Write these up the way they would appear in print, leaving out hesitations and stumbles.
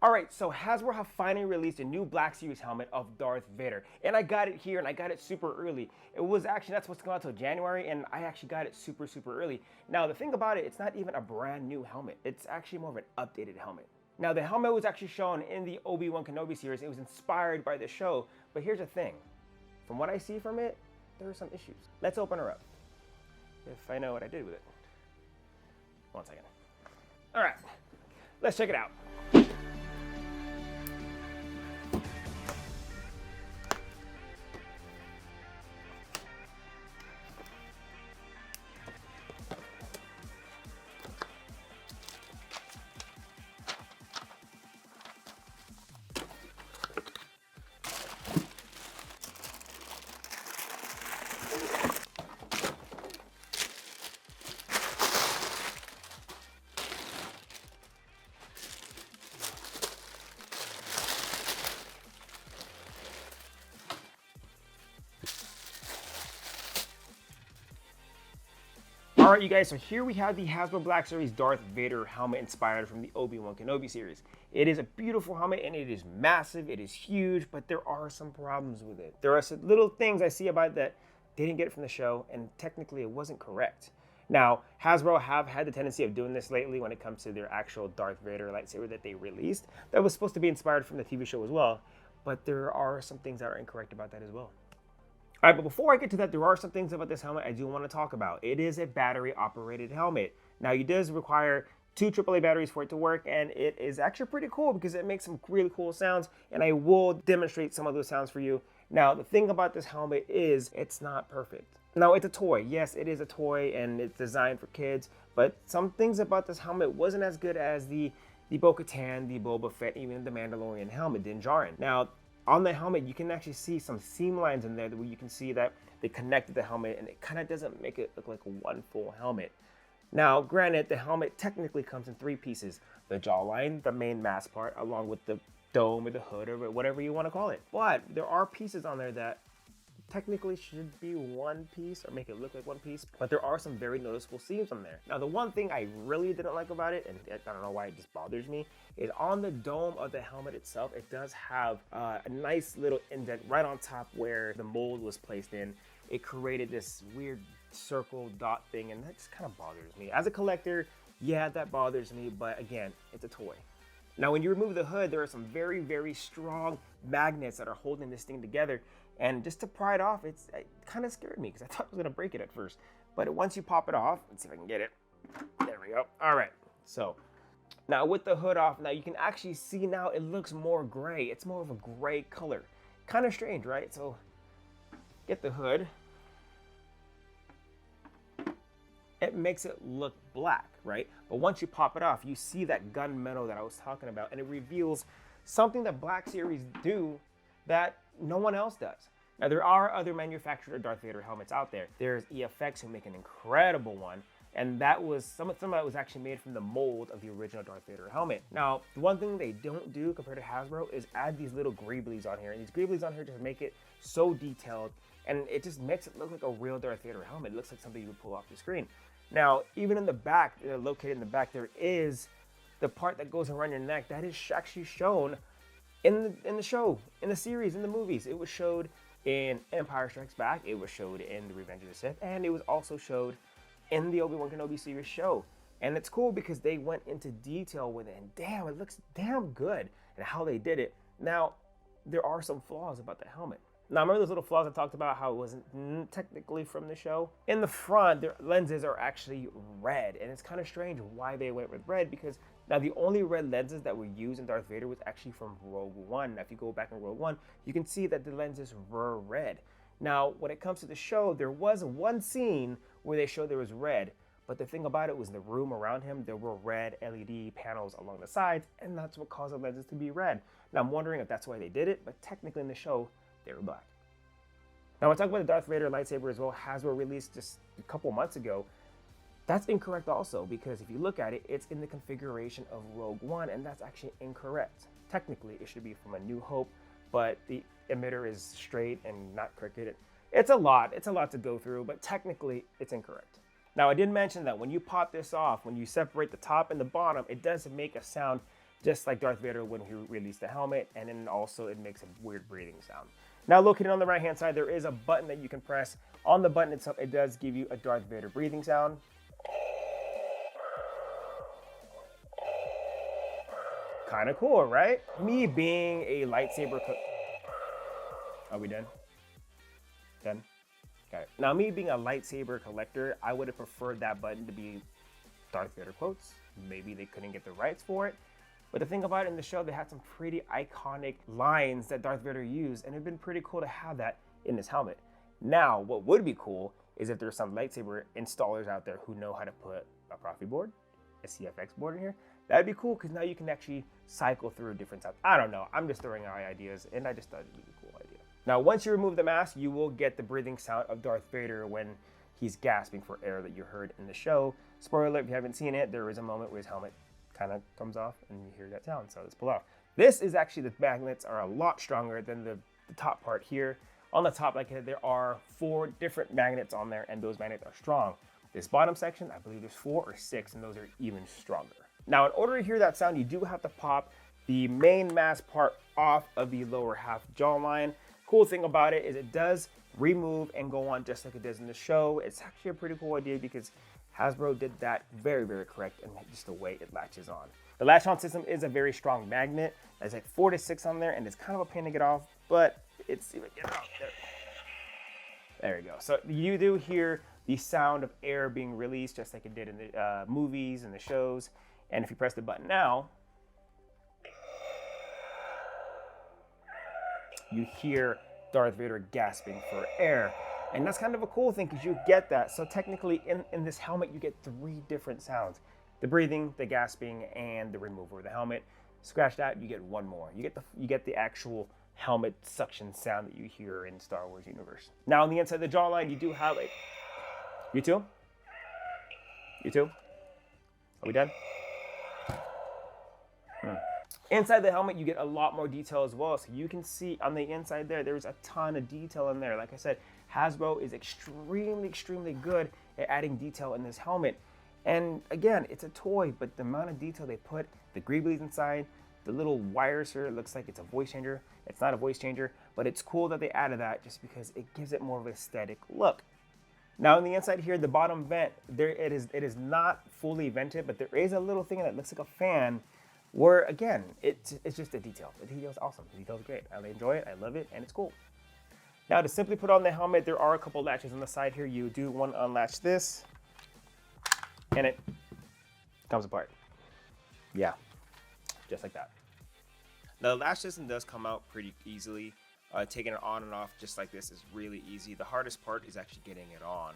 Alright, so Hasbro have finally released a new Black Series helmet of Darth Vader. And I got it here, and I got it super early. It was actually not supposed to come out until January, and I actually got it super early. Now, the thing about it, it's not even a brand new helmet. It's actually more of an updated helmet. Now, the helmet was actually shown in the Obi-Wan Kenobi series. It was inspired by the show. But here's the thing. From what I see from it, there are some issues. Let's open her up, if I know what I did with it. 1 second. Alright, let's check it out. Alright, you guys, so here we have the Hasbro Black Series Darth Vader helmet inspired from the Obi-Wan Kenobi series. It is a beautiful helmet, and it is massive, it is huge, but there are some problems with it. There are some little things I see about it that they didn't get it from the show, and technically it wasn't correct. Now, Hasbro have had the tendency of doing this lately when it comes to their actual Darth Vader lightsaber that they released. That was supposed to be inspired from the TV show as well, but there are some things that are incorrect about that as well. All right, but before I get to that, there are some things about this helmet I do want to talk about. It is a battery-operated helmet. Now, it does require 2 AAA batteries for it to work, and it is actually pretty cool because it makes some really cool sounds, and I will demonstrate some of those sounds for you. Now, the thing about this helmet is it's not perfect. Now, it's a toy. Yes, it is a toy, and it's designed for kids, but some things about this helmet wasn't as good as the Bo-Katan, the Boba Fett, even the Mandalorian helmet, Din Djarin. Now, on the helmet, you can actually see some seam lines in there where you can see that they connected the helmet, and it kind of doesn't make it look like one full helmet. Now, granted, the helmet technically comes in 3 pieces. The jawline, the main mask part, along with the dome or the hood or whatever you want to call it. But there are pieces on there that technically should be one piece or make it look like one piece, but there are some very noticeable seams on there. Now, the one thing I really didn't like about it, and I don't know why it just bothers me, is on the dome of the helmet itself, it does have a nice little indent right on top where the mold was placed in. It created this weird circle dot thing, and that just kind of bothers me. As a collector, yeah, that bothers me, but again, it's a toy. Now, when you remove the hood, there are some very strong magnets that are holding this thing together. And just to pry it off, it kind of scared me because I thought I was gonna break it at first. But once you pop it off, let's see if I can get it. There we go. All right, so now with the hood off, now you can actually see now it looks more gray. It's more of a gray color. Kind of strange, right? So get the hood. It makes it look black, right? But once you pop it off, you see that gunmetal that I was talking about, and it reveals something that Black Series do that no one else does. Now, there are other manufactured Darth Vader helmets out there. There's EFX who make an incredible one, and that was some of that was actually made from the mold of the original Darth Vader helmet. Now, the one thing they don't do compared to Hasbro is add these little greeblies on here, and these greeblies on here just make it so detailed, and it just makes it look like a real Darth Vader helmet. It looks like something you would pull off the screen. Now, even in the back, located in the back, there is the part that goes around your neck that is actually shown in the show, in the series, in the movies. It was showed in Empire Strikes Back, it was showed in The Revenge of the Sith, and it was also showed in the Obi-Wan Kenobi series show. And it's cool because they went into detail with it, and damn, it looks damn good and how they did it. Now, there are some flaws about the helmet. Now, remember those little flaws I talked about, how it wasn't technically from the show? In the front, their lenses are actually red, and it's kind of strange why they went with red, because now the only red lenses that were used in Darth Vader was actually from Rogue One. Now, if you go back in Rogue One, you can see that the lenses were red. Now, when it comes to the show, there was one scene where they showed there was red, but the thing about it was the room around him, there were red LED panels along the sides, and that's what caused the lenses to be red. Now, I'm wondering if that's why they did it, but technically in the show, they were black. Now, when I talk about the Darth Vader lightsaber as well, Hasbro released just a couple months ago. That's incorrect also, because if you look at it, it's in the configuration of Rogue One, and that's actually incorrect. Technically, it should be from A New Hope, but the emitter is straight and not crooked. It's a lot to go through, but technically, it's incorrect. Now, I did mention that when you pop this off, when you separate the top and the bottom, it does make a sound just like Darth Vader when he released the helmet, and then also it makes a weird breathing sound. Now located on the right hand side, there is a button that you can press. On the button itself, it does give you a Darth Vader breathing sound. Kind of cool, right? Me being a lightsaber... Are we done? Done? Got it. Now, me being a lightsaber collector, I would have preferred that button to be Darth Vader quotes. Maybe they couldn't get the rights for it. But the thing about it, in the show, they had some pretty iconic lines that Darth Vader used, and it'd been pretty cool to have that in his helmet. Now, what would be cool is if there's some lightsaber installers out there who know how to put a Profi board, a CFX board in here. That'd be cool, because now you can actually cycle through different sounds. I don't know. I'm just throwing out ideas, and I just thought it'd be a cool idea. Now, once you remove the mask, you will get the breathing sound of Darth Vader when he's gasping for air that you heard in the show. Spoiler alert, if you haven't seen it, there is a moment where his helmet kind of comes off and you hear that sound, so let's pull off. This is actually, the magnets are a lot stronger than the top part here. On the top, like I said, there are 4 different magnets on there, and those magnets are strong. This bottom section, I believe there's 4 or 6, and those are even stronger. Now, in order to hear that sound, you do have to pop the main mask part off of the lower half jawline. Cool thing about it is it does remove and go on just like it does in the show. It's actually a pretty cool idea because Hasbro did that very, very correct, and just the way it latches on. The latch on system is a very strong magnet. There's like 4 to 6 on there, and it's kind of a pain to get off, but it's even get out there. There you go. So you do hear the sound of air being released just like it did in the movies and the shows. And if you press the button now, you hear Darth Vader gasping for air. And that's kind of a cool thing because you get that. So technically in this helmet, you get 3 different sounds. The breathing, the gasping, and the removal of the helmet. Scratch that, you get 1 more. You get the actual helmet suction sound that you hear in Star Wars universe. Now on the inside of the jawline, you do have a... You too? You too? Are we done? Inside the helmet, you get a lot more detail as well. So you can see on the inside there's a ton of detail in there. Like I said, Hasbro is extremely, extremely good at adding detail in this helmet. And again, it's a toy, but the amount of detail they put, the greeblies inside, the little wires here, it looks like it's a voice changer. It's not a voice changer, but it's cool that they added that just because it gives it more of an aesthetic look. Now on the inside here, the bottom vent, it is not fully vented, but there is a little thing that looks like a fan where, again, it's just a detail. The detail's awesome. The detail's great. I enjoy it. I love it, and it's cool. Now to simply put on the helmet, there are a couple latches on the side here. You do want to unlatch this, and it comes apart. Yeah, just like that. Now the latch system does come out pretty easily. Taking it on and off just like this is really easy. The hardest part is actually getting it on.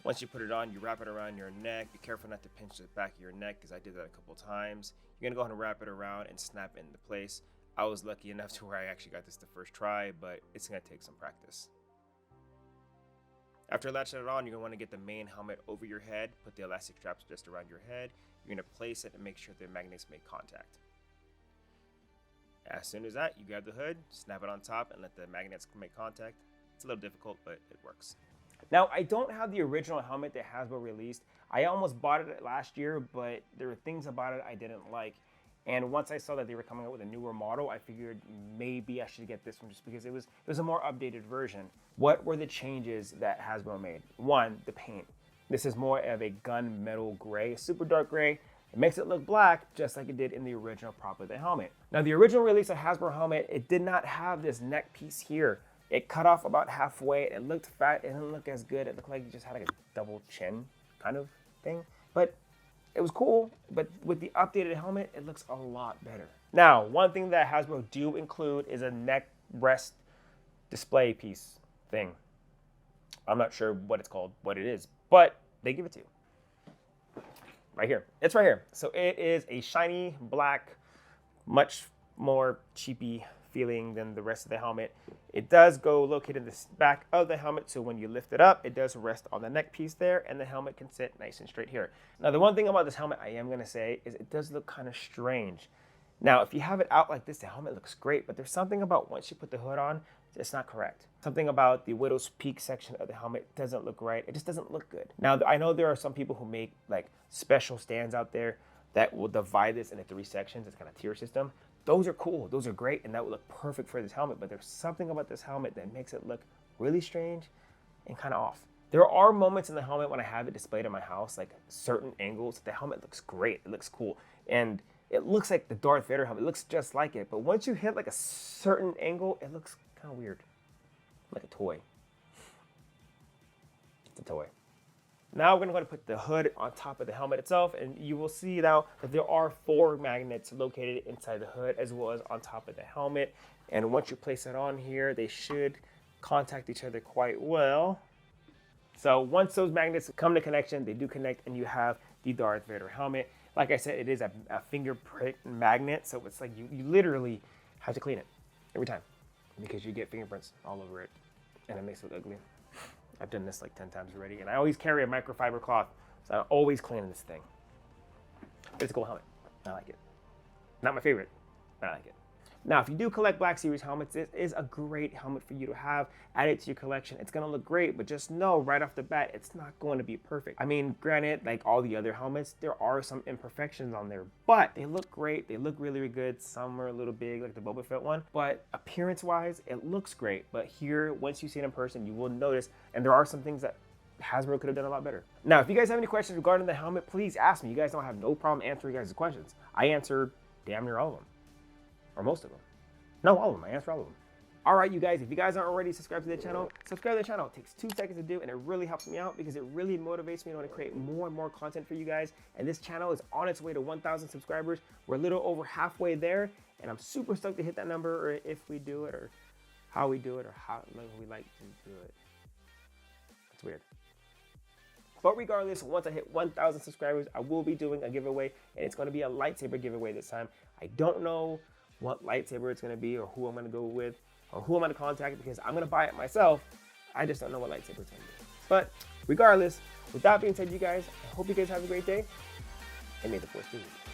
Once you put it on, you wrap it around your neck. Be careful not to pinch the back of your neck because I did that a couple times. You're gonna go ahead and wrap it around and snap it into place. I was lucky enough to where I actually got this the first try, but it's gonna take some practice. After latching it on, you're gonna wanna get the main helmet over your head, put the elastic straps just around your head. You're gonna place it and make sure the magnets make contact. As soon as that, you grab the hood, snap it on top, and let the magnets make contact. It's a little difficult, but it works. Now, I don't have the original helmet that Hasbro released. I almost bought it last year, but there were things about it I didn't like. And once I saw that they were coming out with a newer model, I figured maybe I should get this one just because it was a more updated version. What were the changes that Hasbro made? 1, the paint. This is more of a gunmetal gray, super dark gray. It makes it look black, just like it did in the original prop of the helmet. Now, the original release of Hasbro helmet, it did not have this neck piece here. It cut off about halfway. It looked fat. It didn't look as good. It looked like it just had like a double chin kind of thing. But it was cool. But with the updated helmet, it looks a lot better. Now, one thing that Hasbro do include is a neck rest display piece thing. I'm not sure what it's called, what it is, but they give it to you. Right here. It's right here. So it is a shiny black, much more cheapy feeling than the rest of the helmet. It does go located in the back of the helmet, so when you lift it up, it does rest on the neck piece there, and the helmet can sit nice and straight here. Now, the one thing about this helmet I am going to say is it does look kind of strange. Now, if you have it out like this, the helmet looks great, but there's something about once you put the hood on, it's not correct. Something about the Widow's Peak section of the helmet doesn't look right. It just doesn't look good. Now, I know there are some people who make like special stands out there that will divide this into 3 sections. It's kind of tier system. Those are cool. Those are great, and that would look perfect for this helmet. But there's something about this helmet that makes it look really strange and kind of off. There are moments in the helmet when I have it displayed in my house, like certain angles. The helmet looks great. It looks cool. And it looks like the Darth Vader helmet. It looks just like it. But once you hit like a certain angle, it looks kind of weird. Like a toy. It's a toy. Now we're going to put the hood on top of the helmet itself, and you will see now that there are 4 magnets located inside the hood as well as on top of the helmet. And once you place it on here, they should contact each other quite well. So once those magnets come to connection, they do connect, and you have the Darth Vader helmet. Like I said, it is a fingerprint magnet, so it's like you literally have to clean it every time because you get fingerprints all over it, and it makes it look ugly. I've done this like 10 times already, and I always carry a microfiber cloth, so I'm always cleaning this thing. But it's a cool helmet. I like it. Not my favorite, but I like it. Now, if you do collect Black Series helmets, this is a great helmet for you to have. Add it to your collection. It's going to look great, but just know right off the bat, it's not going to be perfect. I mean, granted, like all the other helmets, there are some imperfections on there, but they look great. They look really, really good. Some are a little big, like the Boba Fett one, but appearance-wise, it looks great. But here, once you see it in person, you will notice, and there are some things that Hasbro could have done a lot better. Now, if you guys have any questions regarding the helmet, please ask me. You guys don't have no problem answering you guys' questions. I answer damn near all of them. Or most of them. No, all of them. I answer all of them. All right, you guys, if you guys aren't already subscribed to the channel, subscribe to the channel. It takes 2 seconds to do, and it really helps me out because it really motivates me to want to create more and more content for you guys. And this channel is on its way to 1,000 subscribers. We're a little over halfway there, and I'm super stoked to hit that number, or if we do it, or how we do it, or how long we like to do it. It's weird. But regardless, once I hit 1,000 subscribers, I will be doing a giveaway, and it's going to be a lightsaber giveaway this time. I don't know what lightsaber it's going to be, or who I'm going to go with, or who I'm going to contact, because I'm going to buy it myself. I just don't know what lightsaber it's going to be. But regardless, with that being said, you guys, I hope you guys have a great day, and may the Force be with you.